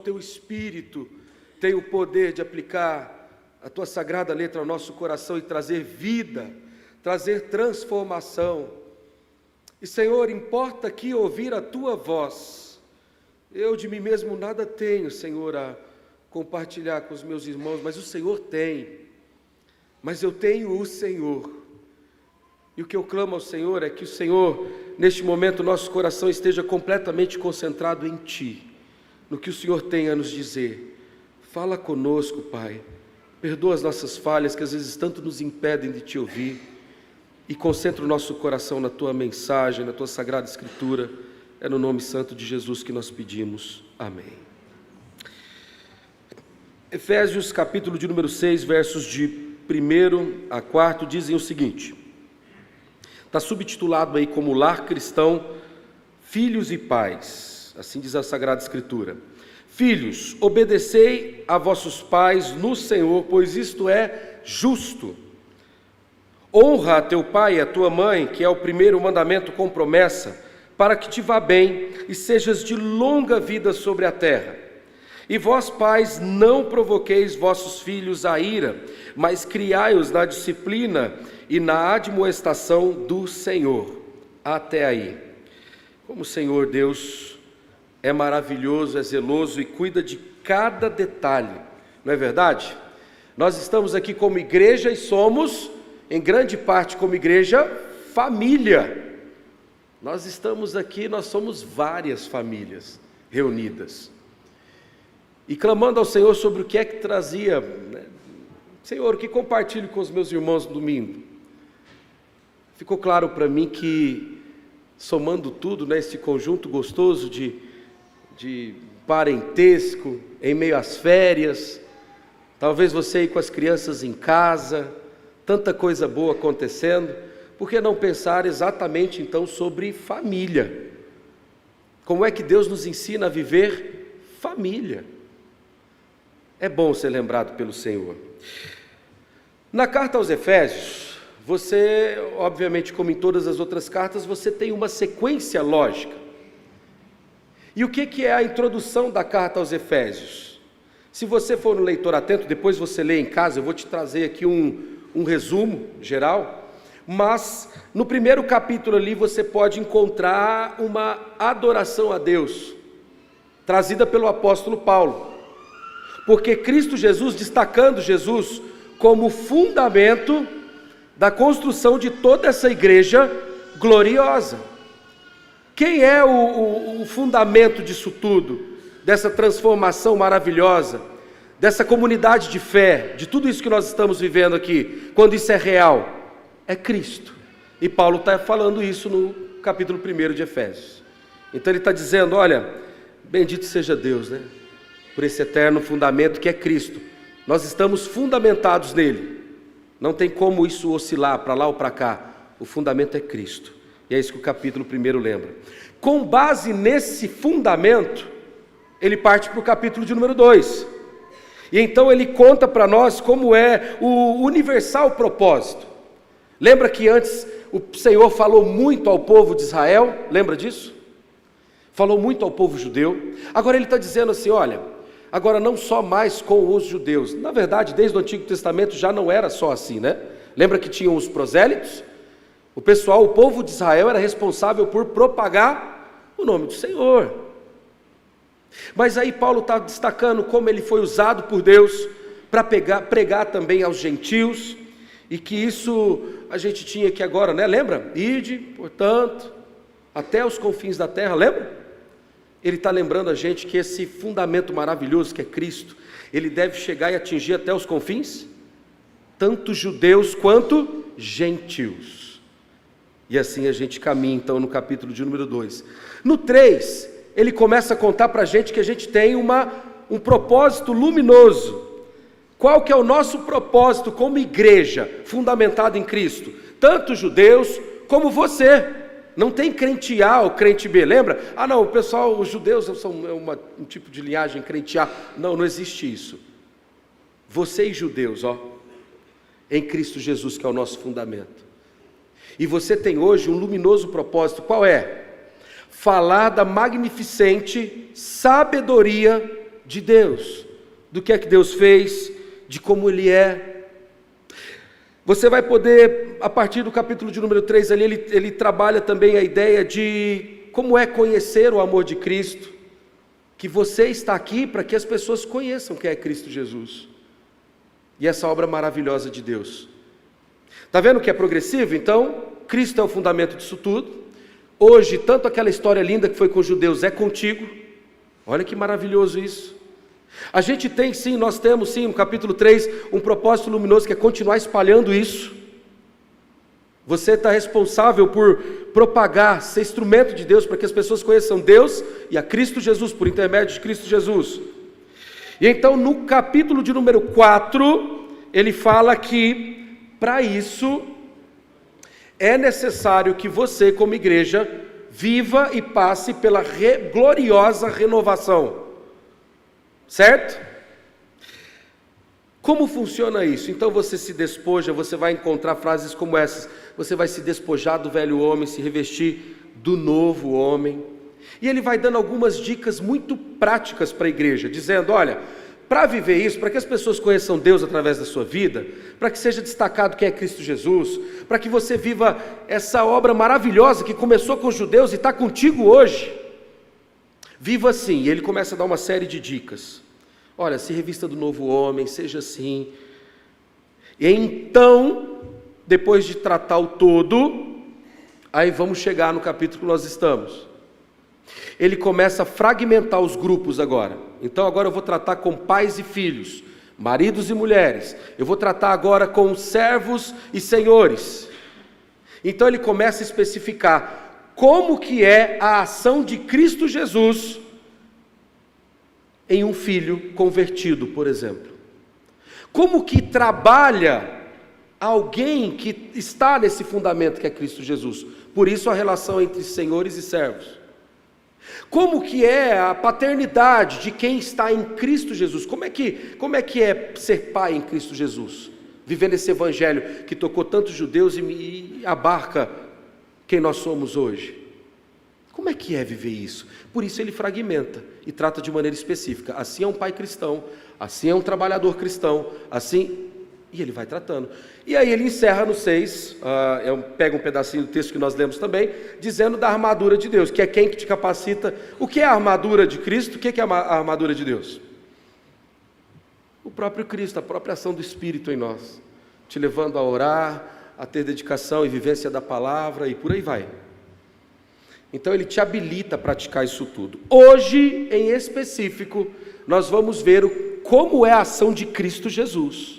Teu Espírito tem o poder de aplicar a Tua sagrada letra ao nosso coração e trazer vida, trazer transformação. E Senhor, importa aqui ouvir a Tua voz. Eu de mim mesmo nada tenho, Senhor, a compartilhar com os meus irmãos, mas o Senhor tem. Mas eu tenho o Senhor. E o que eu clamo ao Senhor é que o Senhor, neste momento, nosso coração esteja completamente concentrado em Ti, no que o Senhor tem a nos dizer. Fala conosco, Pai. Perdoa as nossas falhas, que às vezes tanto nos impedem de Te ouvir, e concentra o nosso coração na Tua mensagem, na Tua Sagrada Escritura. É no nome santo de Jesus que nós pedimos. Amém. Efésios, capítulo de número 6, versos de 1 a 4, dizem o seguinte. Está subtitulado aí como Lar Cristão, Filhos e Pais. Assim diz a Sagrada Escritura. Filhos, obedecei a vossos pais no Senhor, pois isto é justo. Honra a teu pai e a tua mãe, que é o primeiro mandamento com promessa, para que te vá bem e sejas de longa vida sobre a terra. E vós, pais, não provoqueis vossos filhos à ira, mas criai-os na disciplina e na admoestação do Senhor. Até aí. Como o Senhor Deus é maravilhoso, é zeloso e cuida de cada detalhe, não é verdade? Nós estamos aqui como igreja e somos, em grande parte como igreja, família. Nós estamos aqui, nós somos várias famílias reunidas. E clamando ao Senhor sobre o que é que trazia, né? Senhor, que compartilho com os meus irmãos no domingo. Ficou claro para mim que, somando tudo, né, esse conjunto gostoso de parentesco, em meio às férias, talvez você aí com as crianças em casa, tanta coisa boa acontecendo, por que não pensar exatamente então sobre família? Como é que Deus nos ensina a viver família? É bom ser lembrado pelo Senhor. Na carta aos Efésios, você, obviamente, como em todas as outras cartas, você tem uma sequência lógica. E o que é a introdução da carta aos Efésios? Se você for um leitor atento, depois você lê em casa, eu vou te trazer aqui um resumo geral, mas no primeiro capítulo ali você pode encontrar uma adoração a Deus, trazida pelo apóstolo Paulo, porque Cristo Jesus, destacando Jesus como fundamento da construção de toda essa igreja gloriosa. Quem é o fundamento disso tudo, dessa transformação maravilhosa, dessa comunidade de fé, de tudo isso que nós estamos vivendo aqui, quando isso é real? É Cristo. E Paulo está falando isso no capítulo 1 de Efésios. Então ele está dizendo, olha, bendito seja Deus, né? Por esse eterno fundamento que é Cristo. Nós estamos fundamentados nele. Não tem como isso oscilar para lá ou para cá. O fundamento é Cristo. E é isso que o capítulo 1 lembra. Com base nesse fundamento, ele parte para o capítulo de número 2. E então ele conta para nós como é o universal propósito. Lembra que antes o Senhor falou muito ao povo de Israel? Lembra disso? Falou muito ao povo judeu. Agora ele está dizendo assim, olha, agora não só mais com os judeus. Na verdade, desde o Antigo Testamento já não era só assim, né? Lembra que tinham os prosélitos? O pessoal, o povo de Israel era responsável por propagar o nome do Senhor. Mas aí Paulo está destacando como ele foi usado por Deus para pregar também aos gentios, e que isso a gente tinha que agora, né? Lembra? Ide, portanto, até os confins da terra, lembra? Ele está lembrando a gente que esse fundamento maravilhoso que é Cristo, ele deve chegar e atingir até os confins, tanto judeus quanto gentios. E assim a gente caminha então no capítulo de número 2. No 3, ele começa a contar para a gente que a gente tem um propósito luminoso. Qual que é o nosso propósito como igreja fundamentada em Cristo? Tanto judeus como você. Não tem crente A ou crente B, lembra? Ah não, o pessoal, os judeus são um tipo de linhagem crente A. Não, não existe isso. Vocês judeus, em Cristo Jesus, que é o nosso fundamento. E você tem hoje um luminoso propósito, qual é? Falar da magnificente sabedoria de Deus, do que é que Deus fez, de como Ele é. Você vai poder, a partir do capítulo de número 3 ali, ele trabalha também a ideia de como é conhecer o amor de Cristo, que você está aqui para que as pessoas conheçam quem é Cristo Jesus, e essa obra maravilhosa de Deus. Está vendo que é progressivo? Então, Cristo é o fundamento disso tudo. Hoje, tanto aquela história linda que foi com os judeus é contigo. Olha que maravilhoso isso. A gente tem sim, nós temos sim, no capítulo 3, um propósito luminoso que é continuar espalhando isso. Você está responsável por propagar, ser instrumento de Deus para que as pessoas conheçam Deus e a Cristo Jesus, por intermédio de Cristo Jesus. E então no capítulo de número 4, ele fala que para isso é necessário que você, como igreja, viva e passe pela gloriosa renovação. Certo? Como funciona isso? Então você se despoja, você vai encontrar frases como essas: você vai se despojar do velho homem, se revestir do novo homem. E ele vai dando algumas dicas muito práticas para a igreja, dizendo: olha, para viver isso, para que as pessoas conheçam Deus através da sua vida, para que seja destacado quem é Cristo Jesus, para que você viva essa obra maravilhosa que começou com os judeus e está contigo hoje, viva assim. E ele começa a dar uma série de dicas. Olha, se revista do novo homem, seja assim. E então, depois de tratar o todo, aí vamos chegar no capítulo que nós estamos. Ele começa a fragmentar os grupos agora. Então agora eu vou tratar com pais e filhos, maridos e mulheres. Eu vou tratar agora com servos e senhores. Então ele começa a especificar como que é a ação de Cristo Jesus em um filho convertido, por exemplo. Como que trabalha alguém que está nesse fundamento que é Cristo Jesus. Por isso a relação entre senhores e servos. Como que é a paternidade de quem está em Cristo Jesus? Como é que é ser pai em Cristo Jesus? Vivendo esse evangelho que tocou tantos judeus e abarca quem nós somos hoje. Como é que é viver isso? Por isso ele fragmenta e trata de maneira específica. Assim é um pai cristão, assim é um trabalhador cristão, assim... E ele vai tratando. E aí ele encerra no 6, pega um pedacinho do texto que nós lemos também, dizendo da armadura de Deus, que é quem que te capacita. O que é a armadura de Cristo? O que é a armadura de Deus? O próprio Cristo, a própria ação do Espírito em nós, te levando a orar, a ter dedicação e vivência da palavra e por aí vai. Então ele te habilita a praticar isso tudo. Hoje, em específico, nós vamos ver como é a ação de Cristo Jesus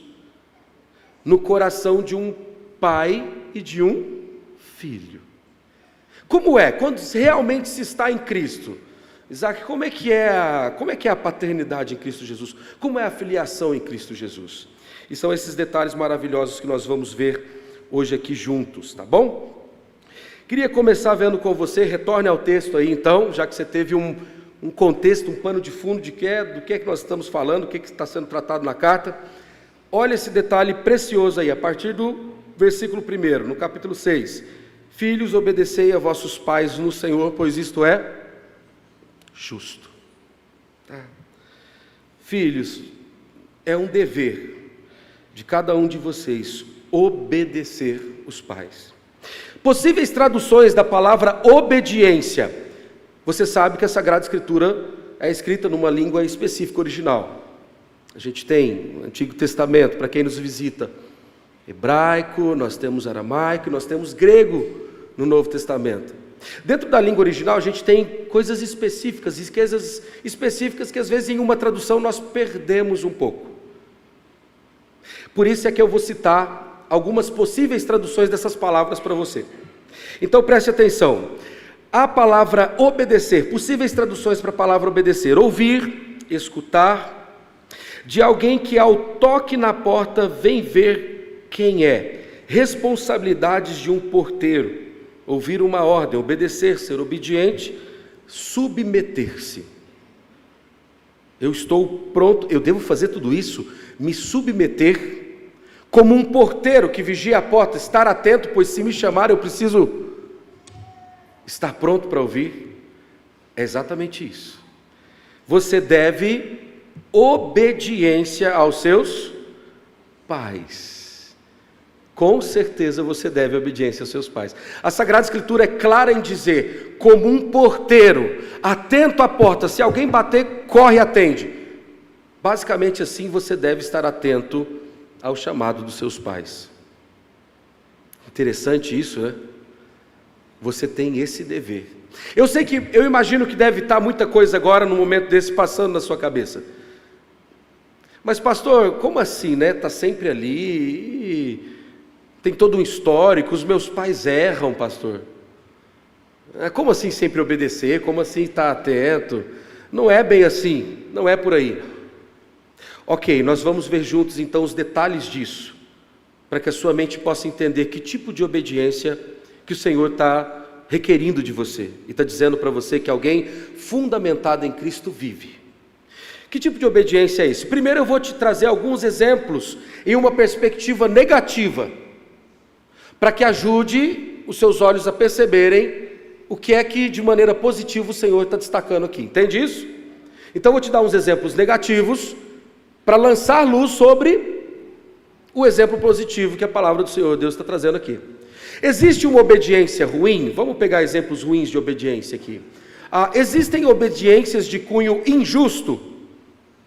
no coração de um pai e de um filho. Como é? Quando realmente se está em Cristo. Isaac, como é que é a paternidade em Cristo Jesus? Como é a filiação em Cristo Jesus? E são esses detalhes maravilhosos que nós vamos ver hoje aqui juntos, tá bom? Queria começar vendo com você, retorne ao texto aí então, já que você teve um contexto, um pano de fundo do que é que nós estamos falando, o que está sendo tratado na carta. Olha esse detalhe precioso aí, a partir do versículo 1, no capítulo 6. Filhos, obedecei a vossos pais no Senhor, pois isto é justo. Filhos, é um dever de cada um de vocês obedecer os pais. Possíveis traduções da palavra obediência. Você sabe que a Sagrada Escritura é escrita numa língua específica original. A gente tem o Antigo Testamento, para quem nos visita, hebraico, nós temos aramaico, nós temos grego no Novo Testamento. Dentro da língua original a gente tem coisas específicas, riquezas específicas que às vezes em uma tradução nós perdemos um pouco. Por isso é que eu vou citar algumas possíveis traduções dessas palavras para você. Então preste atenção. A palavra obedecer, possíveis traduções para a palavra obedecer: ouvir, escutar, de alguém que ao toque na porta vem ver quem é. Responsabilidades de um porteiro: ouvir uma ordem, obedecer, ser obediente, submeter-se. Eu estou pronto, eu devo fazer tudo isso, me submeter, como um porteiro que vigia a porta, estar atento, pois se me chamar eu preciso estar pronto para ouvir. É exatamente isso. Você deve obediência aos seus pais. Com certeza você deve obediência aos seus pais. A Sagrada Escritura é clara em dizer, como um porteiro, atento à porta, se alguém bater, corre e atende. Basicamente assim você deve estar atento ao chamado dos seus pais. Interessante isso, né? Você tem esse dever. Eu imagino que deve estar muita coisa agora, no momento desse, passando na sua cabeça. Mas pastor, como assim, né? Está sempre ali, tem todo um histórico, os meus pais erram, pastor. Como assim sempre obedecer? Como assim estar atento? Não é bem assim, não é por aí. Ok, nós vamos ver juntos então os detalhes disso, para que a sua mente possa entender que tipo de obediência que o Senhor está requerindo de você, e está dizendo para você que alguém fundamentado em Cristo vive. Que tipo de obediência é esse? Primeiro eu vou te trazer alguns exemplos em uma perspectiva negativa, para que ajude os seus olhos a perceberem o que é que de maneira positiva o Senhor está destacando aqui, entende isso? Então eu vou te dar uns exemplos negativos, para lançar luz sobre o exemplo positivo que a palavra do Senhor Deus está trazendo aqui. Existe uma obediência ruim? Vamos pegar exemplos ruins de obediência aqui. Existem obediências de cunho injusto?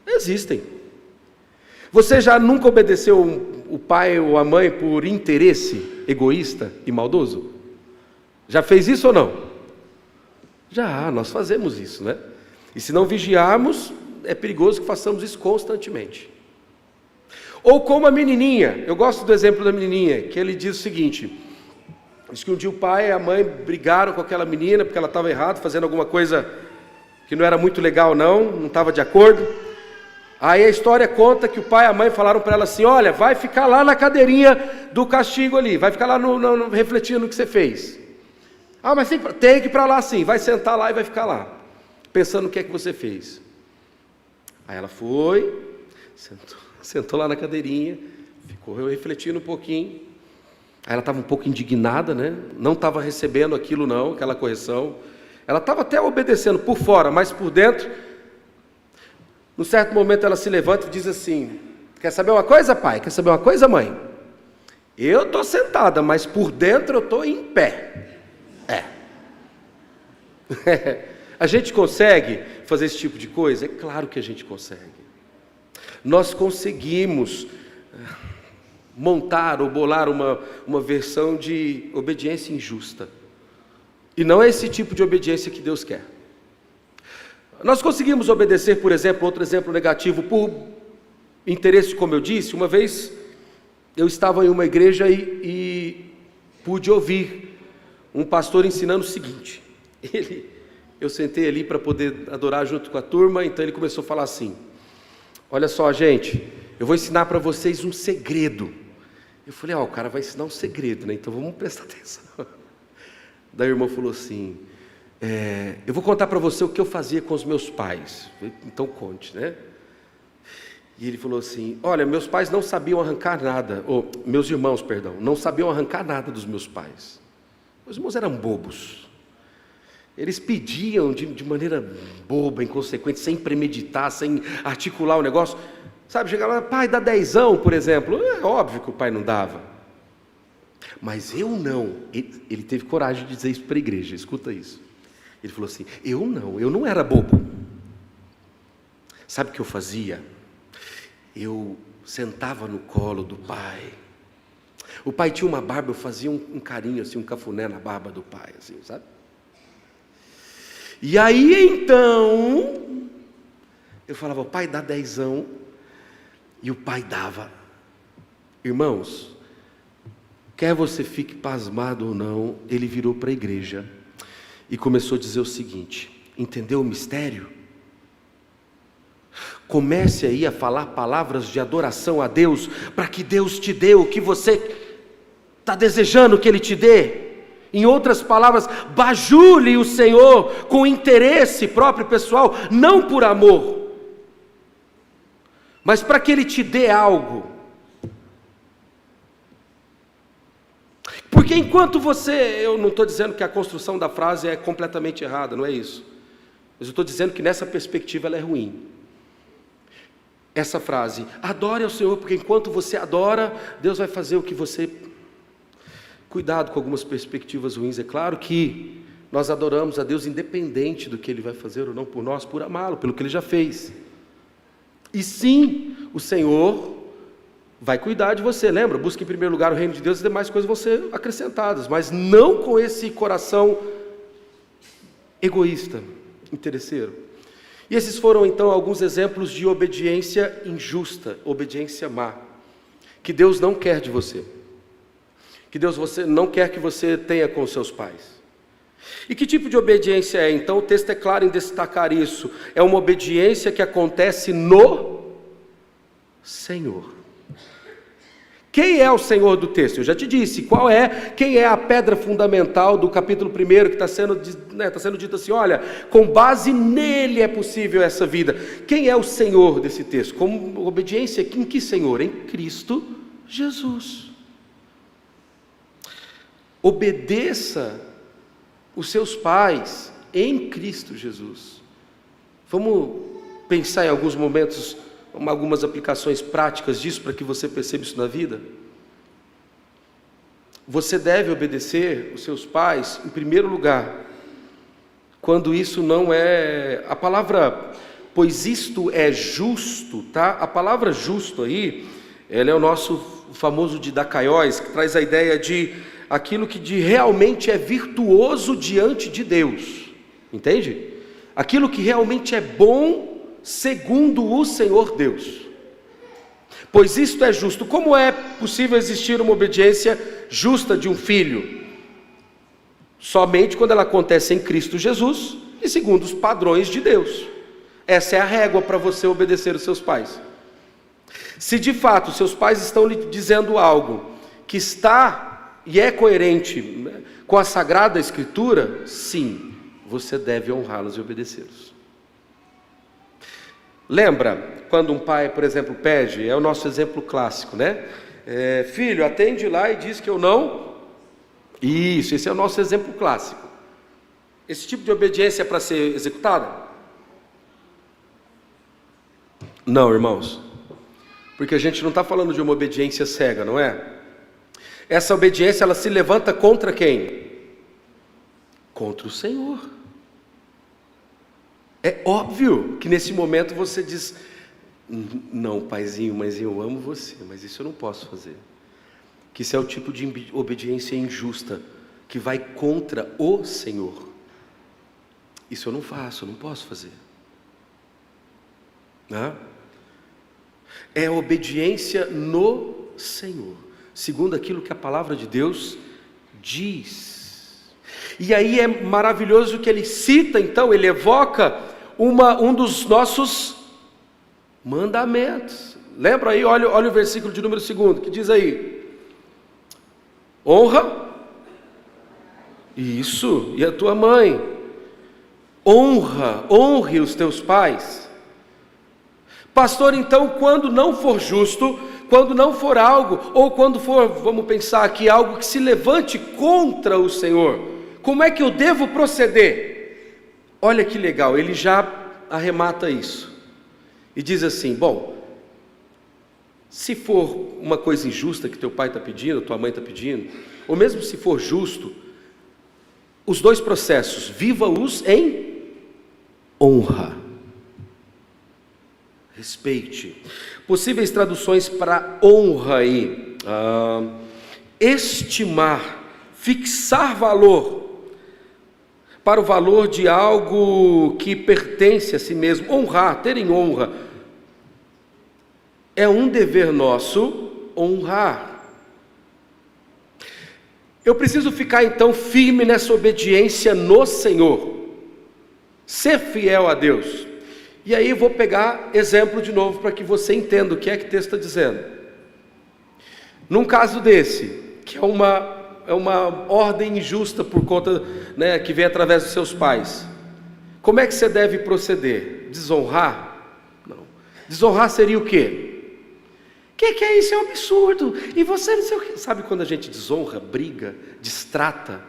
Existem. Você já nunca obedeceu o pai ou a mãe por interesse egoísta e maldoso? Já fez isso ou não? Já, nós fazemos isso, né? E se não vigiarmos, é perigoso que façamos isso constantemente. Ou como a menininha, eu gosto do exemplo da menininha, que ele diz o seguinte: diz que um dia o pai e a mãe brigaram com aquela menina, porque ela estava errada, fazendo alguma coisa que não era muito legal não estava de acordo. Aí a história conta que o pai e a mãe falaram para ela assim: olha, vai ficar lá na cadeirinha do castigo ali, vai ficar lá refletindo no que você fez. Mas tem que ir para lá sim, vai sentar lá e vai ficar lá, pensando no que é que você fez. Aí ela foi, sentou lá na cadeirinha, ficou refletindo um pouquinho. Aí ela estava um pouco indignada, né? Não estava recebendo aquilo não, aquela correção. Ela estava até obedecendo por fora, mas por dentro, num certo momento ela se levanta e diz assim: quer saber uma coisa, pai? Quer saber uma coisa, mãe? Eu estou sentada, mas por dentro eu estou em pé. A gente consegue fazer esse tipo de coisa? É claro que a gente consegue. Nós conseguimos montar ou bolar uma versão de obediência injusta. E não é esse tipo de obediência que Deus quer. Nós conseguimos obedecer, por exemplo, outro exemplo negativo, por interesse, como eu disse. Uma vez eu estava em uma igreja e pude ouvir um pastor ensinando o seguinte. Eu sentei ali para poder adorar junto com a turma, então ele começou a falar assim: olha só, gente, eu vou ensinar para vocês um segredo. Eu falei: o cara vai ensinar um segredo, né? Então vamos prestar atenção. Daí o irmão falou assim: eu vou contar para você o que eu fazia com os meus pais. Eu falei: então conte, né? E ele falou assim: olha, meus pais não sabiam arrancar nada, meus irmãos, perdão, não sabiam arrancar nada dos meus pais. Meus irmãos eram bobos. Eles pediam de maneira boba, inconsequente, sem premeditar, sem articular o negócio. Sabe, chegava lá: pai, dá 10ão, por exemplo. É óbvio que o pai não dava. Mas eu não. Ele teve coragem de dizer isso para a igreja, escuta isso. Ele falou assim: eu não era bobo. Sabe o que eu fazia? Eu sentava no colo do pai. O pai tinha uma barba, eu fazia um carinho, assim, um cafuné na barba do pai, assim, sabe? E aí então, eu falava: pai, dá 10ão. E o pai dava. Irmãos, quer você fique pasmado ou não, ele virou para a igreja e começou a dizer o seguinte: entendeu o mistério? Comece aí a falar palavras de adoração a Deus, para que Deus te dê o que você está desejando que Ele te dê. Em outras palavras, bajule o Senhor com interesse próprio pessoal, não por amor, mas para que Ele te dê algo. Porque enquanto eu não estou dizendo que a construção da frase é completamente errada, não é isso, mas eu estou dizendo que nessa perspectiva ela é ruim. essa frase: adore ao Senhor, porque enquanto você adora, Deus vai fazer o que você... Cuidado com algumas perspectivas ruins. É claro que nós adoramos a Deus independente do que Ele vai fazer ou não por nós, por amá-lo, pelo que Ele já fez. E sim, o Senhor vai cuidar de você. Lembra? Busque em primeiro lugar o reino de Deus e demais coisas vão ser acrescentadas, mas não com esse coração egoísta, interesseiro. E esses foram então alguns exemplos de obediência injusta, obediência má, que Deus não quer de você, que Deus não quer que você tenha com seus pais. E que tipo de obediência é? Então o texto é claro em destacar isso. É uma obediência que acontece no Senhor. Quem é o Senhor do texto? Eu já te disse, quem é a pedra fundamental do capítulo 1, que está sendo dito assim: olha, com base nele é possível essa vida. Quem é o Senhor desse texto? Como obediência em que Senhor? Em Cristo Jesus. Obedeça os seus pais em Cristo Jesus. Vamos pensar em alguns momentos, algumas aplicações práticas disso, para que você perceba isso na vida. Você deve obedecer os seus pais, em primeiro lugar, quando isso não é... A palavra, pois isto é justo, tá? A palavra justo aí, ela é o nosso famoso didakaios, que traz a ideia de aquilo que realmente é virtuoso diante de Deus, entende? Aquilo que realmente é bom segundo o Senhor Deus. Pois isto é justo. Como é possível existir uma obediência justa de um filho? Somente quando ela acontece em Cristo Jesus e segundo os padrões de Deus. Essa é a régua para você obedecer os seus pais. Se de fato seus pais estão lhe dizendo algo que está e é coerente com a Sagrada Escritura, sim, você deve honrá-los e obedecê-los. Lembra quando um pai, por exemplo, pede, é o nosso exemplo clássico, né? Filho, atende lá e diz que eu não... Isso, esse é o nosso exemplo clássico. Esse tipo de obediência é para ser executada? Não, irmãos, porque a gente não está falando de uma obediência cega, não é? Essa obediência, ela se levanta contra quem? Contra o Senhor. É óbvio que nesse momento você diz: não, paizinho, mãezinho, eu amo você, mas isso eu não posso fazer. Que isso é o tipo de obediência injusta, que vai contra o Senhor. Isso eu não faço, eu não posso fazer. Não? É obediência no Senhor, segundo aquilo que a palavra de Deus diz. E aí é maravilhoso que ele cita, então, ele evoca um dos nossos mandamentos. Lembra aí, olha o versículo de número 2, que diz aí: honra, isso, e a tua mãe. Honre os teus pais. Pastor, então, quando não for justo, quando não for algo, ou quando for, vamos pensar aqui, algo que se levante contra o Senhor, como é que eu devo proceder? Olha que legal, ele já arremata isso, e diz assim: bom, se for uma coisa injusta que teu pai está pedindo, tua mãe está pedindo, ou mesmo se for justo, os dois processos, viva-os em honra. Respeite. Possíveis traduções para honra aí: estimar, fixar valor para o valor de algo que pertence a si mesmo. Honrar, ter em honra. É um dever nosso honrar. Eu preciso ficar então firme nessa obediência no Senhor, ser fiel a Deus. E aí vou pegar exemplo de novo para que você entenda o que é que o texto está dizendo. Num caso desse, que é uma ordem injusta por conta, né, que vem através dos seus pais, como é que você deve proceder? Desonrar? Não. Desonrar seria o quê? Que é isso? É um absurdo. E você não sei o quê. Sabe quando a gente desonra, briga, destrata?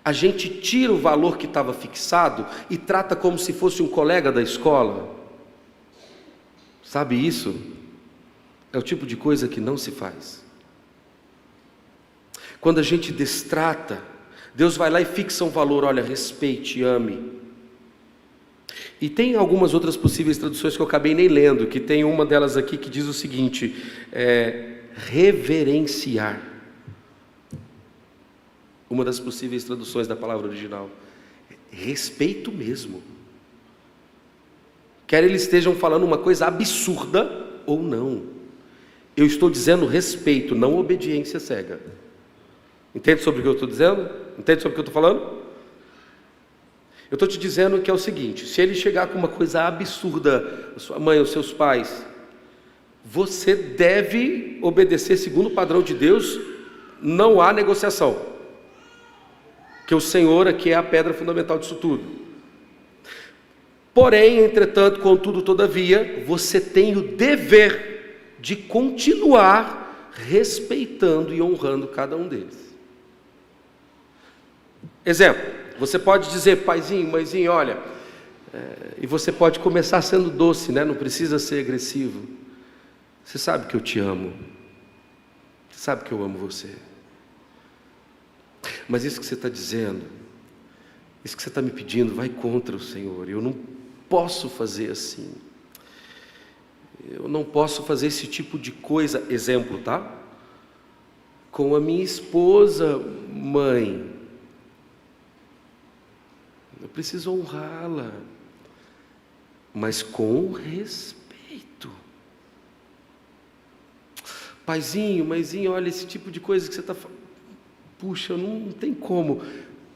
A gente tira o valor que estava fixado e trata como se fosse um colega da escola. Sabe isso? É o tipo de coisa que não se faz. Quando a gente destrata, Deus vai lá e fixa um valor, olha, respeite, ame. E tem algumas outras possíveis traduções que eu acabei nem lendo, que tem uma delas aqui que diz o seguinte, reverenciar. Uma das possíveis traduções da palavra original. Respeito mesmo. Quer eles estejam falando uma coisa absurda ou não. Eu estou dizendo respeito, não obediência cega. Entende sobre o que eu estou dizendo? Entende sobre o que eu estou falando? Eu estou te dizendo que é o seguinte, se ele chegar com uma coisa absurda, a sua mãe, os seus pais, você deve obedecer segundo o padrão de Deus, não há negociação. Que o Senhor aqui é a pedra fundamental disso tudo. Porém, entretanto, contudo, todavia, você tem o dever de continuar respeitando e honrando cada um deles. Exemplo, você pode dizer, paizinho, mãezinho, olha, e você pode começar sendo doce, né? Não precisa ser agressivo. Você sabe que eu te amo, você sabe que eu amo você. Mas isso que você está dizendo, isso que você está me pedindo, vai contra o Senhor. Eu não posso fazer assim. Eu não posso fazer esse tipo de coisa, exemplo, tá? Com a minha esposa, mãe. Eu preciso honrá-la, mas com respeito. Paizinho, mãezinho, olha, esse tipo de coisa que você está falando, puxa, não tem como.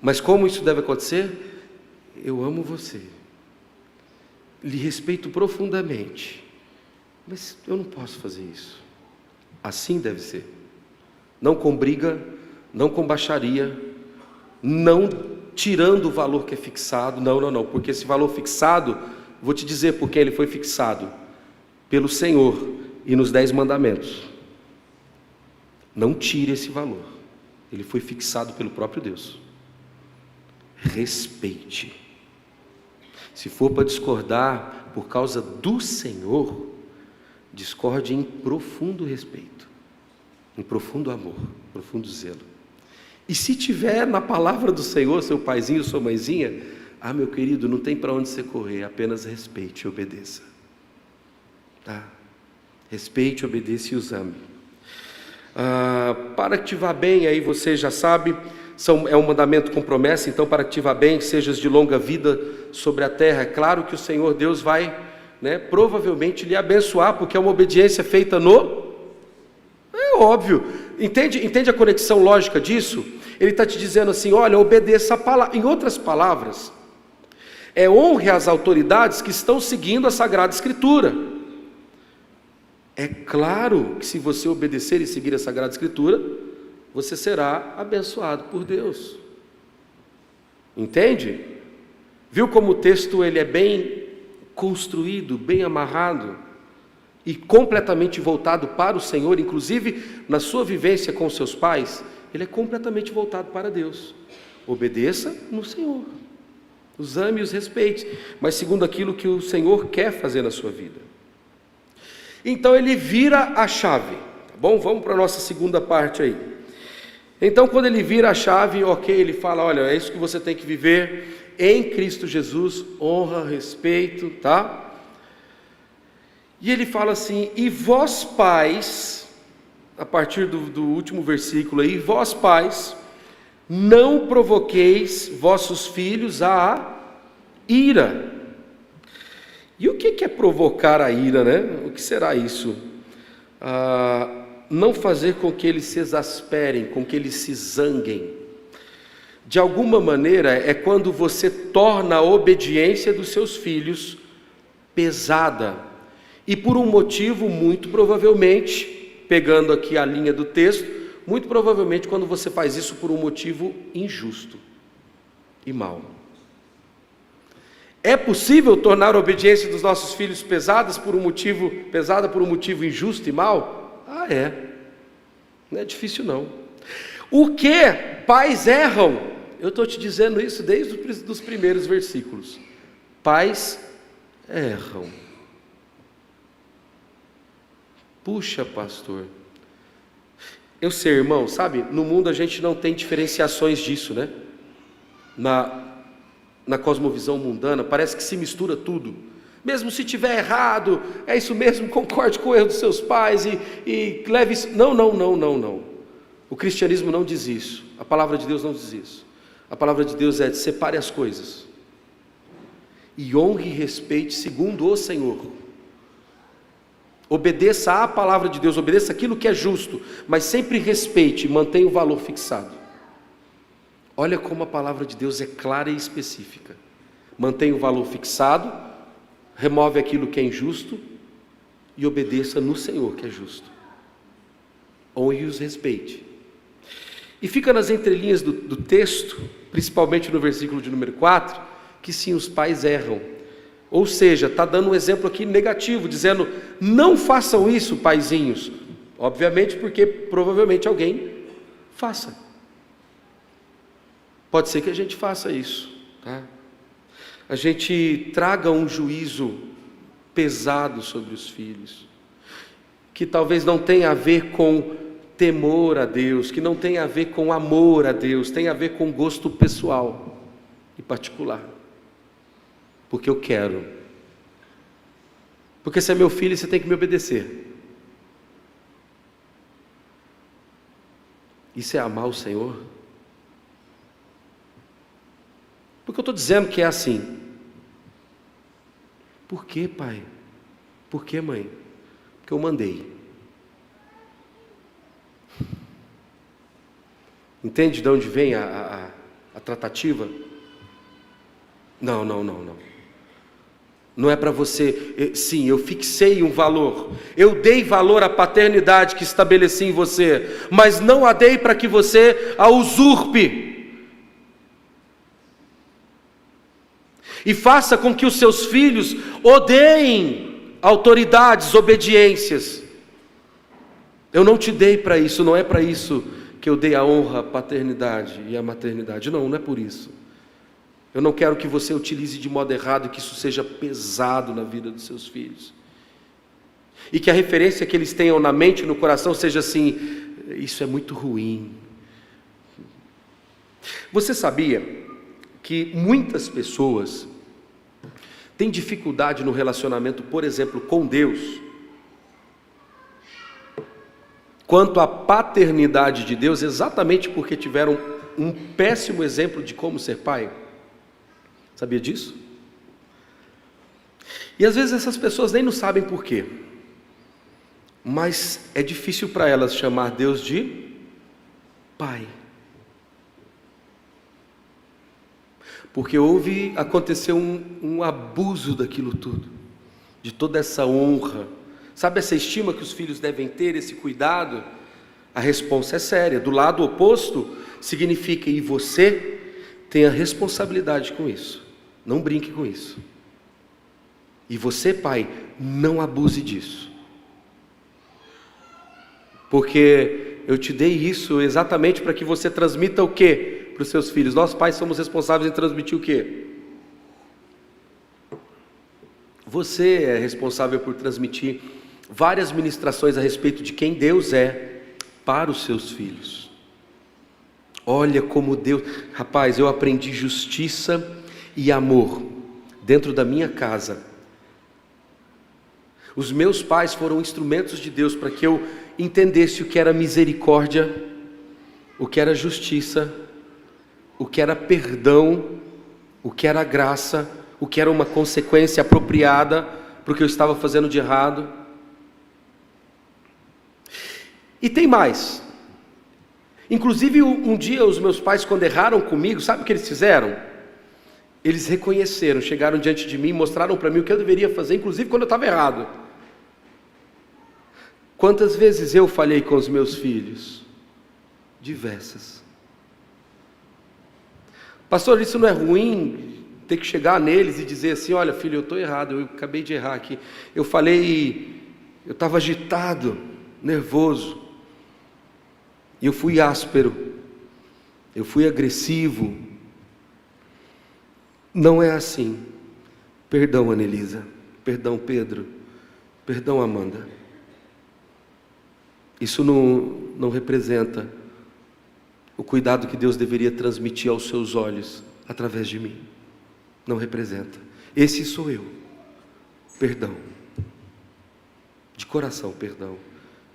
Mas como isso deve acontecer? Eu amo você, lhe respeito profundamente, mas eu não posso fazer isso. Assim deve ser. Não com briga, não com baixaria, não tirando o valor que é fixado, não, porque esse valor fixado, vou te dizer por que ele foi fixado, pelo Senhor e nos 10 mandamentos. Não tire esse valor, ele foi fixado pelo próprio Deus. Respeite. Se for para discordar por causa do Senhor, discorde em profundo respeito, em profundo amor, profundo zelo. E se tiver na palavra do Senhor, seu paizinho, sua mãezinha, meu querido, não tem para onde você correr, apenas respeite e obedeça. Tá? Respeite, obedeça e os ame. Para que te vá bem, aí você já sabe, é um mandamento com promessa, então para que te vá bem, sejas de longa vida sobre a terra. É claro que o Senhor Deus vai, provavelmente lhe abençoar, porque é uma obediência feita é óbvio. Entende a conexão lógica disso? Ele está te dizendo assim, olha, obedeça a palavra. Em outras palavras, honre as autoridades que estão seguindo a Sagrada Escritura. É claro que se você obedecer e seguir a Sagrada Escritura, você será abençoado por Deus. Entende? Viu como o texto ele é bem construído, bem amarrado e completamente voltado para o Senhor, inclusive na sua vivência com seus pais, ele é completamente voltado para Deus. Obedeça no Senhor, os ame e os respeite, mas segundo aquilo que o Senhor quer fazer na sua vida. Então ele vira a chave, tá bom? Vamos para a nossa segunda parte aí. Então quando ele vira a chave, ok, ele fala, olha, é isso que você tem que viver em Cristo Jesus, honra, respeito, tá? E ele fala assim, e vós pais, a partir do último versículo aí, vós pais, não provoqueis vossos filhos a ira. E o que é provocar a ira, né? O que será isso? Não fazer com que eles se exasperem, com que eles se zanguem. De alguma maneira, é quando você torna a obediência dos seus filhos pesada. E por um motivo, muito provavelmente, pegando aqui a linha do texto, muito provavelmente quando você faz isso por um motivo injusto e mau. É possível tornar a obediência dos nossos filhos pesada por um motivo injusto e mau? É. Não é difícil não. O que pais erram? Eu estou te dizendo isso desde os primeiros versículos. Pais erram. Puxa, pastor, eu sei, irmão, sabe, no mundo a gente não tem diferenciações disso, né? Na cosmovisão mundana, parece que se mistura tudo. Mesmo se tiver errado, é isso mesmo, concorde com o erro dos seus pais e leve isso. Não. O cristianismo não diz isso. A palavra de Deus não diz isso. A palavra de Deus separe as coisas. E honre e respeite segundo o Senhor. Obedeça à palavra de Deus, obedeça aquilo que é justo, mas sempre respeite e mantenha o valor fixado. Olha como a palavra de Deus é clara e específica. Mantenha o valor fixado, remove aquilo que é injusto e obedeça no Senhor que é justo. Honre e os respeite. E fica nas entrelinhas do texto, principalmente no versículo de número 4, que sim, os pais erram. Ou seja, está dando um exemplo aqui negativo, dizendo, não façam isso, paizinhos. Obviamente, porque provavelmente alguém faça. Pode ser que a gente faça isso, tá? A gente traga um juízo pesado sobre os filhos, que talvez não tenha a ver com temor a Deus, que não tenha a ver com amor a Deus, tem a ver com gosto pessoal e particular. Porque eu quero. Porque se é meu filho, você tem que me obedecer. Isso é amar o Senhor? Porque eu estou dizendo que é assim. Por que, pai? Por que, mãe? Porque eu mandei. Entende de onde vem a tratativa? Não. Não é para você, sim, eu fixei um valor, eu dei valor à paternidade que estabeleci em você, mas não a dei para que você a usurpe. E faça com que os seus filhos odeiem autoridades, obediências. Eu não te dei para isso, não é para isso que eu dei a honra, a paternidade e a maternidade. Não é por isso. Eu não quero que você utilize de modo errado, que isso seja pesado na vida dos seus filhos. E que a referência que eles tenham na mente e no coração seja assim, isso é muito ruim. Você sabia que muitas pessoas têm dificuldade no relacionamento, por exemplo, com Deus, quanto à paternidade de Deus, exatamente porque tiveram um péssimo exemplo de como ser pai? Sabia disso? E às vezes essas pessoas nem não sabem por quê, mas é difícil para elas chamar Deus de Pai, porque aconteceu um abuso daquilo tudo, de toda essa honra, sabe essa estima que os filhos devem ter, esse cuidado? A resposta é séria. Do lado oposto significa, e você tem a responsabilidade com isso, não brinque com isso. E você, pai, não abuse disso, porque eu te dei isso exatamente para que você transmita o quê para os seus filhos? Nós pais somos responsáveis em transmitir o quê? Você é responsável por transmitir várias ministrações a respeito de quem Deus é para os seus filhos. Olha como Deus, rapaz, eu aprendi justiça e amor dentro da minha casa. Os meus pais foram instrumentos de Deus para que eu entendesse o que era misericórdia, o que era justiça, o que era perdão, o que era graça, o que era uma consequência apropriada para o que eu estava fazendo de errado. E tem mais. Inclusive um dia os meus pais, quando erraram comigo, sabe o que eles fizeram? Eles reconheceram, chegaram diante de mim, mostraram para mim o que eu deveria fazer, inclusive quando eu estava errado. Quantas vezes eu falhei com os meus filhos? Diversas. Pastor, isso não é ruim, ter que chegar neles e dizer assim, olha filho, eu estou errado, eu acabei de errar aqui. Eu falei, eu estava agitado, nervoso, e eu fui áspero, eu fui agressivo. Não é assim. Perdão, Anelisa, perdão, Pedro, perdão, Amanda. Isso não representa o cuidado que Deus deveria transmitir aos seus olhos através de mim. Não representa. Esse sou eu. Perdão. De coração, perdão.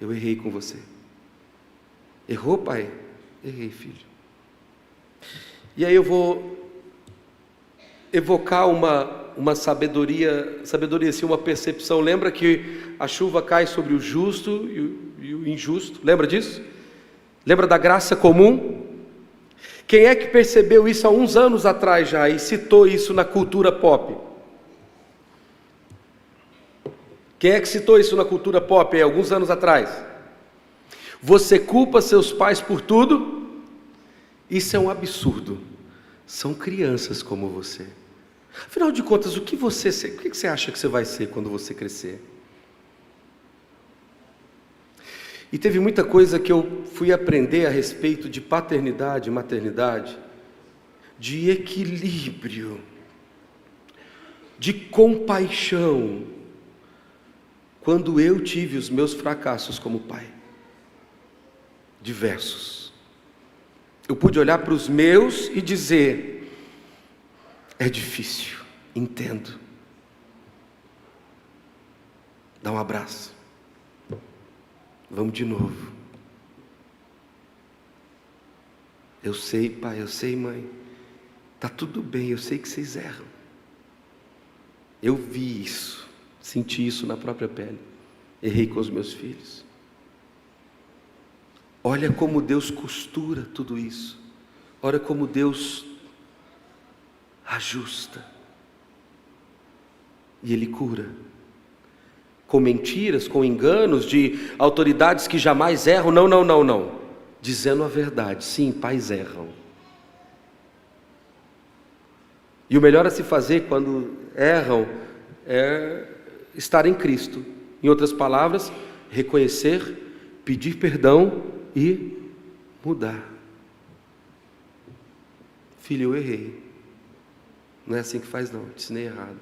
Eu errei com você. Errou, pai? Errei, filho. E aí eu vou evocar uma sabedoria, assim, uma percepção. Lembra que a chuva cai sobre o justo e o injusto? Lembra disso? Lembra da graça comum? Quem é que percebeu isso há uns anos atrás já e citou isso na cultura pop? Quem é que citou isso na cultura pop há alguns anos atrás? Você culpa seus pais por tudo? Isso é um absurdo. São crianças como você. Afinal de contas, o que você acha que você vai ser quando você crescer? E teve muita coisa que eu fui aprender a respeito de paternidade e maternidade, de equilíbrio, de compaixão, quando eu tive os meus fracassos como pai. Diversos. Eu pude olhar para os meus e dizer: é difícil, entendo. Dá um abraço. Vamos de novo. Eu sei, pai, eu sei, mãe. Tá tudo bem, eu sei que vocês erram. Eu vi isso, senti isso na própria pele. Errei com os meus filhos. Olha como Deus costura tudo isso. Olha como Deus ajusta. E Ele cura. Com mentiras, com enganos de autoridades que jamais erram. Não. Dizendo a verdade. Sim, pais erram. E o melhor a se fazer quando erram é estar em Cristo. Em outras palavras, reconhecer, pedir perdão e mudar. Filho, eu errei. Não é assim que faz não, te ensinei errado.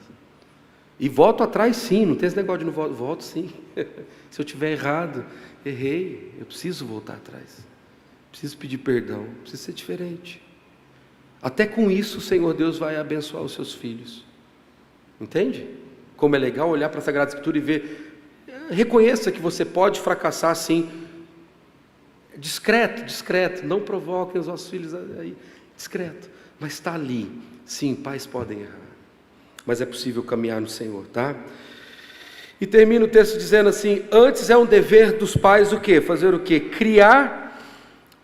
E volto atrás sim, não tem esse negócio de não volto, volto sim. Se eu tiver errado, errei, eu preciso voltar atrás. Preciso pedir perdão, preciso ser diferente. Até com isso o Senhor Deus vai abençoar os seus filhos. Entende? Como é legal olhar para a Sagrada Escritura e ver. Reconheça que você pode fracassar sim. Discreto, não provoquem os vossos filhos aí. Discreto, mas está ali. Sim, pais podem errar. Mas é possível caminhar no Senhor, tá? E termina o texto dizendo assim: antes é um dever dos pais o quê? Fazer o quê? Criar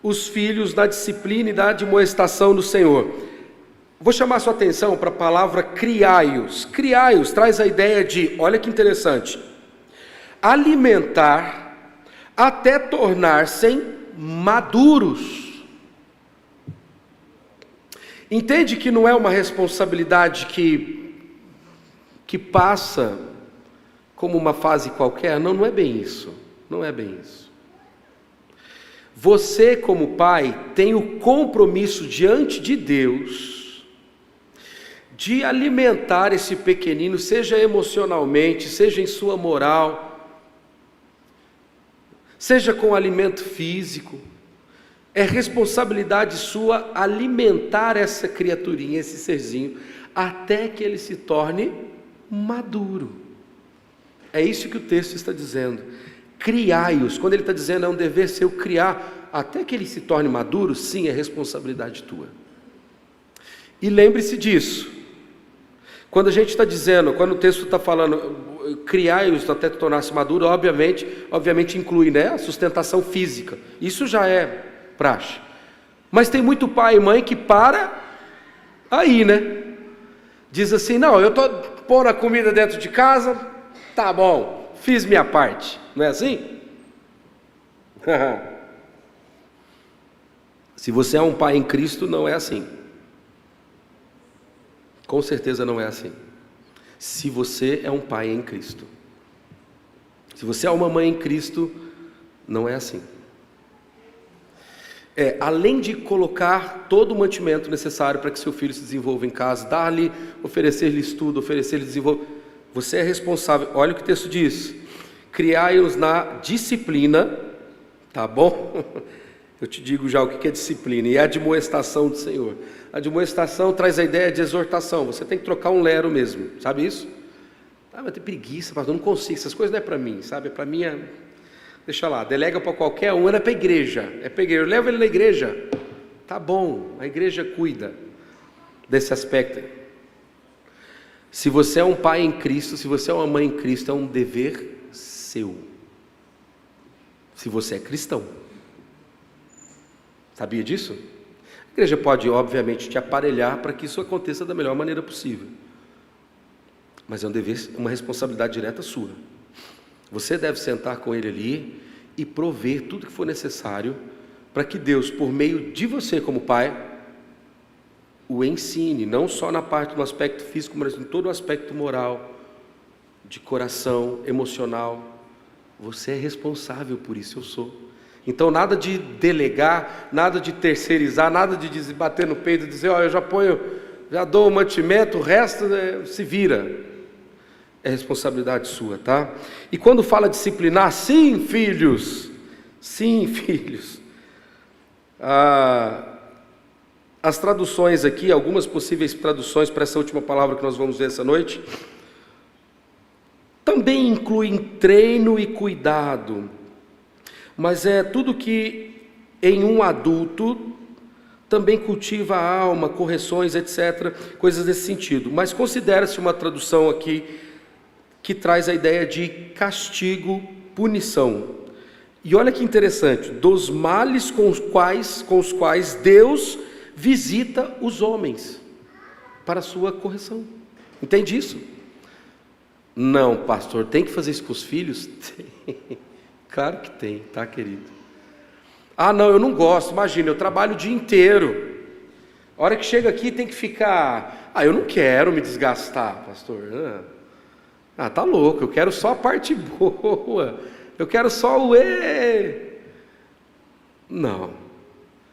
os filhos na disciplina e na admoestação do Senhor. Vou chamar a sua atenção para a palavra criai-os. Criai-os traz a ideia de, olha que interessante, alimentar até tornar-se maduros. Entende que não é uma responsabilidade que passa como uma fase qualquer? Não é bem isso. Não é bem isso. Você, como pai, tem o compromisso diante de Deus de alimentar esse pequenino, seja emocionalmente, seja em sua moral, seja com alimento físico. É responsabilidade sua alimentar essa criaturinha, esse serzinho, até que ele se torne maduro. É isso que o texto está dizendo. Criai-os. Quando ele está dizendo é um dever seu criar, até que ele se torne maduro, sim, é responsabilidade tua. E lembre-se disso. Quando a gente está dizendo, quando o texto está falando criai-os até tornar-se maduro, obviamente inclui, né, a sustentação física. Isso já é praxe. Mas tem muito pai e mãe que para aí, né? Diz assim: não, eu estou pondo a comida dentro de casa, tá bom, fiz minha parte. Não é assim? Se você é um pai em Cristo, não é assim. Com certeza não é assim. Se você é um pai em Cristo. Se você é uma mãe em Cristo, não é assim. Além de colocar todo o mantimento necessário para que seu filho se desenvolva em casa, dar-lhe, oferecer-lhe estudo, oferecer-lhe desenvolvimento, você é responsável. Olha o que o texto diz: criai-os na disciplina Tá bom? Eu te digo já o que é disciplina, e é a admoestação do Senhor. A admoestação traz a ideia de exortação. Você tem que trocar um lero mesmo, sabe isso? Ah, mas tem preguiça, pastor, não consigo, essas coisas não é para mim, sabe? É para mim, deixa lá, delega para qualquer um, não é para a igreja, é para a igreja, leva ele na igreja, tá bom, a igreja cuida desse aspecto. Se você é um pai em Cristo, se você é uma mãe em Cristo, é um dever seu, se você é cristão. Sabia disso? A igreja pode, obviamente, te aparelhar para que isso aconteça da melhor maneira possível, mas é um dever, uma responsabilidade direta sua. Você deve sentar com ele ali e prover tudo que for necessário para que Deus, por meio de você como pai, o ensine, não só na parte do aspecto físico, mas em todo o aspecto moral, de coração, emocional. Você é responsável por isso, eu sou. Então nada de delegar, nada de terceirizar, nada de bater no peito e dizer, ó, eu já dou o mantimento, o resto se vira. É responsabilidade sua, tá? E quando fala disciplinar, sim, filhos, as traduções aqui, algumas possíveis traduções para essa última palavra que nós vamos ver essa noite, também incluem treino e cuidado, mas é tudo que em um adulto também cultiva a alma, correções, etc., coisas desse sentido. Mas considera-se uma tradução aqui que traz a ideia de castigo, punição. E olha que interessante, dos males com os quais Deus visita os homens para a sua correção. Entende isso? Não, pastor, tem que fazer isso com os filhos? Tem. Claro que tem, tá, querido? Ah, não, eu não gosto, imagina, eu trabalho o dia inteiro. A hora que chega aqui tem que ficar... eu não quero me desgastar, pastor. Tá louco, eu quero só a parte boa, eu quero só o Não,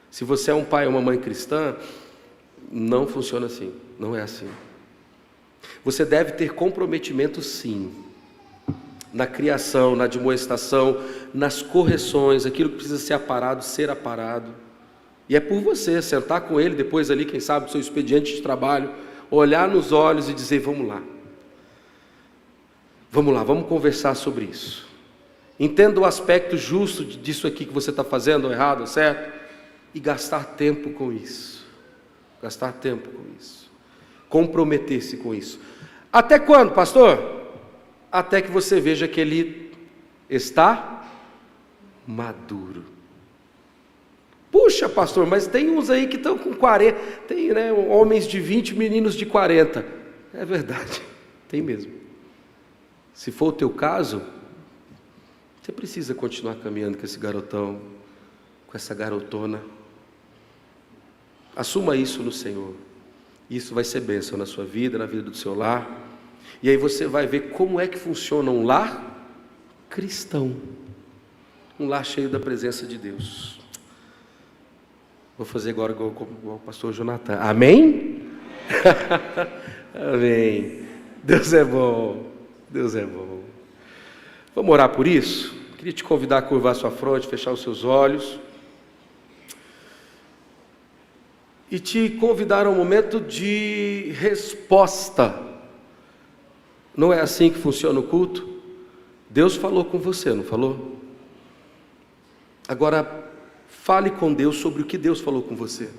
se você é um pai ou uma mãe cristã, não funciona assim, não é assim. Você deve ter comprometimento sim, na criação, na admoestação, nas correções, aquilo que precisa ser aparado, e é por você, sentar com ele depois ali, quem sabe, do seu expediente de trabalho, olhar nos olhos e dizer, vamos lá, vamos conversar sobre isso. Entenda o aspecto justo disso aqui que você está fazendo, ou errado, certo? E gastar tempo com isso. Comprometer-se com isso. Até quando, pastor? Até que você veja que ele está maduro. Puxa, pastor, mas tem uns aí que estão com 40, tem, né, homens de 20, meninos de 40. É verdade, tem mesmo. Se for o teu caso, você precisa continuar caminhando com esse garotão, com essa garotona. Assuma isso no Senhor. Isso vai ser bênção na sua vida, na vida do seu lar. E aí você vai ver como é que funciona um lar cristão. Um lar cheio da presença de Deus. Vou fazer agora igual o pastor Jonathan. Amém? Amém. Deus é bom. Deus é bom. Vamos orar por isso? Queria te convidar a curvar sua fronte, fechar os seus olhos. E te convidar a um momento de resposta. Não é assim que funciona o culto? Deus falou com você, não falou? Agora, fale com Deus sobre o que Deus falou com você.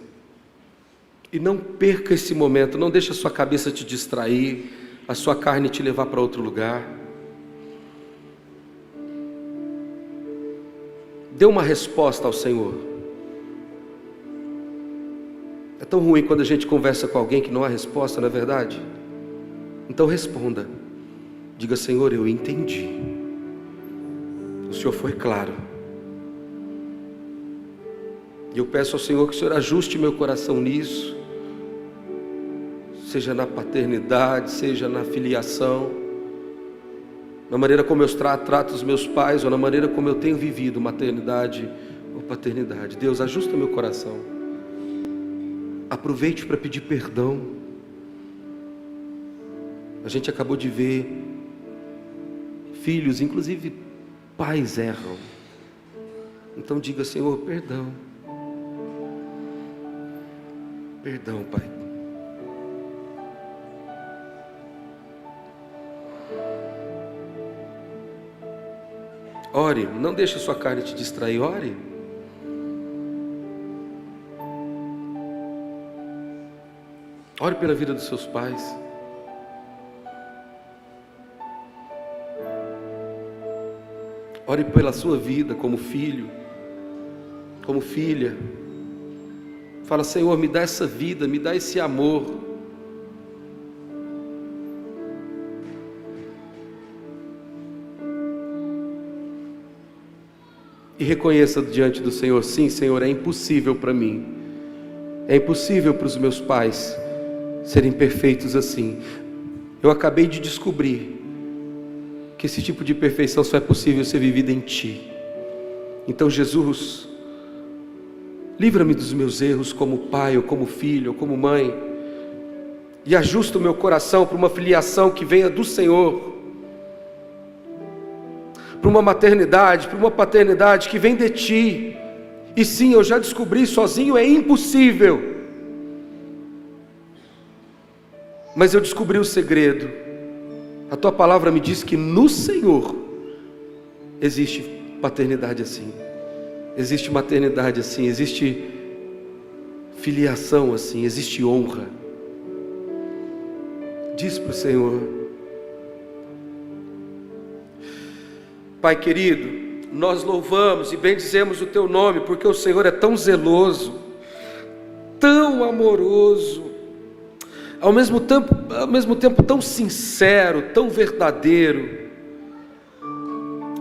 E não perca esse momento, não deixe a sua cabeça te distrair, a sua carne te levar para outro lugar. Dê uma resposta ao Senhor. É tão ruim quando a gente conversa com alguém que não há resposta, não é verdade? Então responda. Diga, Senhor, eu entendi. O Senhor foi claro. E eu peço ao Senhor que o Senhor ajuste meu coração nisso. Seja na paternidade, seja na filiação, na maneira como eu trato os meus pais, ou na maneira como eu tenho vivido maternidade ou paternidade. Deus, ajusta meu coração. Aproveite para pedir perdão. A gente acabou de ver filhos, inclusive pais erram. Então diga: Senhor, perdão. Perdão, Pai. Ore, não deixe a sua carne te distrair, ore. Ore pela vida dos seus pais. Ore pela sua vida como filho, como filha. Fala: Senhor, me dá essa vida, me dá esse amor. E reconheça diante do Senhor: sim, Senhor, é impossível para mim, é impossível para os meus pais serem perfeitos assim. Eu acabei de descobrir que esse tipo de perfeição só é possível ser vivida em Ti. Então, Jesus, livra-me dos meus erros como pai, ou como filho, ou como mãe, e ajusta o meu coração para uma filiação que venha do Senhor, para uma maternidade, para uma paternidade que vem de Ti. E sim, eu já descobri, sozinho é impossível, mas eu descobri o segredo. A Tua palavra me diz que no Senhor existe paternidade assim, existe maternidade assim, existe filiação assim, existe honra. Diz para o Senhor: Pai querido, nós louvamos e bendizemos o Teu nome, porque o Senhor é tão zeloso, tão amoroso, ao mesmo tempo tão sincero, tão verdadeiro,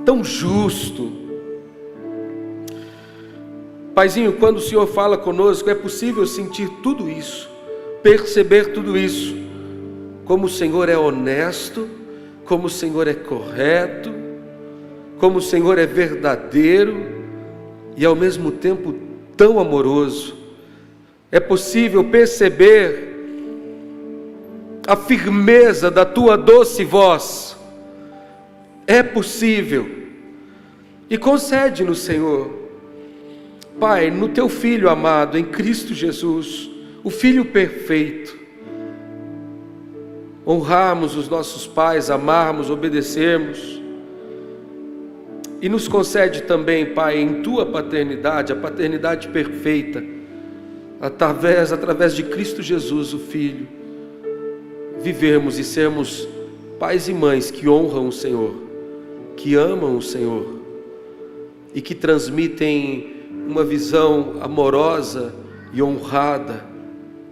tão justo. Paizinho, quando o Senhor fala conosco, é possível sentir tudo isso, perceber tudo isso, como o Senhor é honesto, como o Senhor é correto, como o Senhor é verdadeiro e ao mesmo tempo tão amoroso. É possível perceber a firmeza da Tua doce voz. É possível. E concede-nos, Senhor, Pai, no Teu Filho amado, em Cristo Jesus, o Filho perfeito, honrarmos os nossos pais, amarmos, obedecermos. E nos concede também, Pai, em Tua paternidade, a paternidade perfeita, através de Cristo Jesus, o Filho, vivermos e sermos pais e mães que honram o Senhor, que amam o Senhor e que transmitem uma visão amorosa e honrada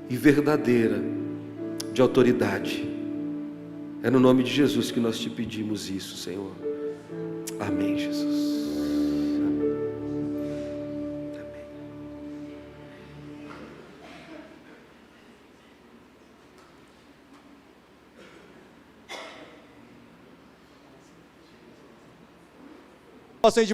e verdadeira de autoridade. É no nome de Jesus que nós Te pedimos isso, Senhor. Amém, Jesus.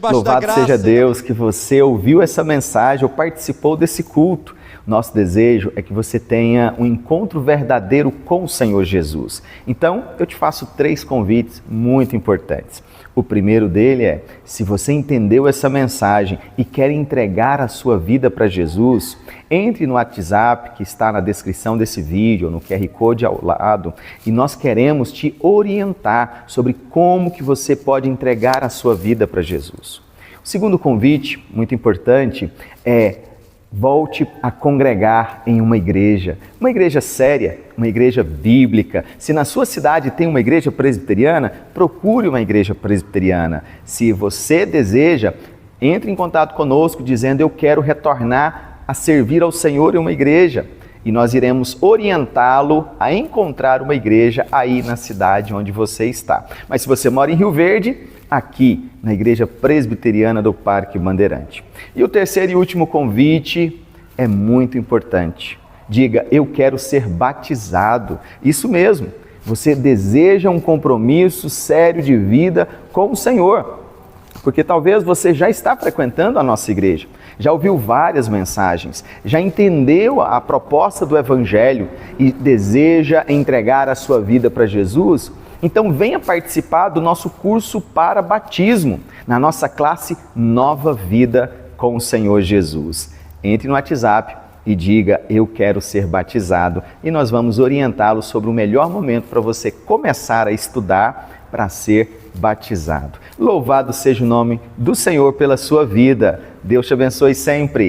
Louvado seja Deus que você ouviu essa mensagem ou participou desse culto. Nosso desejo é que você tenha um encontro verdadeiro com o Senhor Jesus. Então, eu te faço 3 convites muito importantes. O primeiro dele é: se você entendeu essa mensagem e quer entregar a sua vida para Jesus, entre no WhatsApp que está na descrição desse vídeo, ou no QR Code ao lado, e nós queremos te orientar sobre como que você pode entregar a sua vida para Jesus. O segundo convite, muito importante, é: volte a congregar em uma igreja séria, uma igreja bíblica. Se na sua cidade tem uma igreja presbiteriana, procure uma igreja presbiteriana. Se você deseja, entre em contato conosco dizendo: eu quero retornar a servir ao Senhor em uma igreja. E nós iremos orientá-lo a encontrar uma igreja aí na cidade onde você está. Mas se você mora em Rio Verde, aqui na Igreja Presbiteriana do Parque Bandeirante. E o terceiro e último convite é muito importante. Diga: eu quero ser batizado. Isso mesmo, você deseja um compromisso sério de vida com o Senhor. Porque talvez você já está frequentando a nossa igreja, já ouviu várias mensagens, já entendeu a proposta do Evangelho e deseja entregar a sua vida para Jesus. Então venha participar do nosso curso para batismo, na nossa classe Nova Vida com o Senhor Jesus. Entre no WhatsApp e diga: eu quero ser batizado, e nós vamos orientá-lo sobre o melhor momento para você começar a estudar para ser batizado. Louvado seja o nome do Senhor pela sua vida. Deus te abençoe sempre.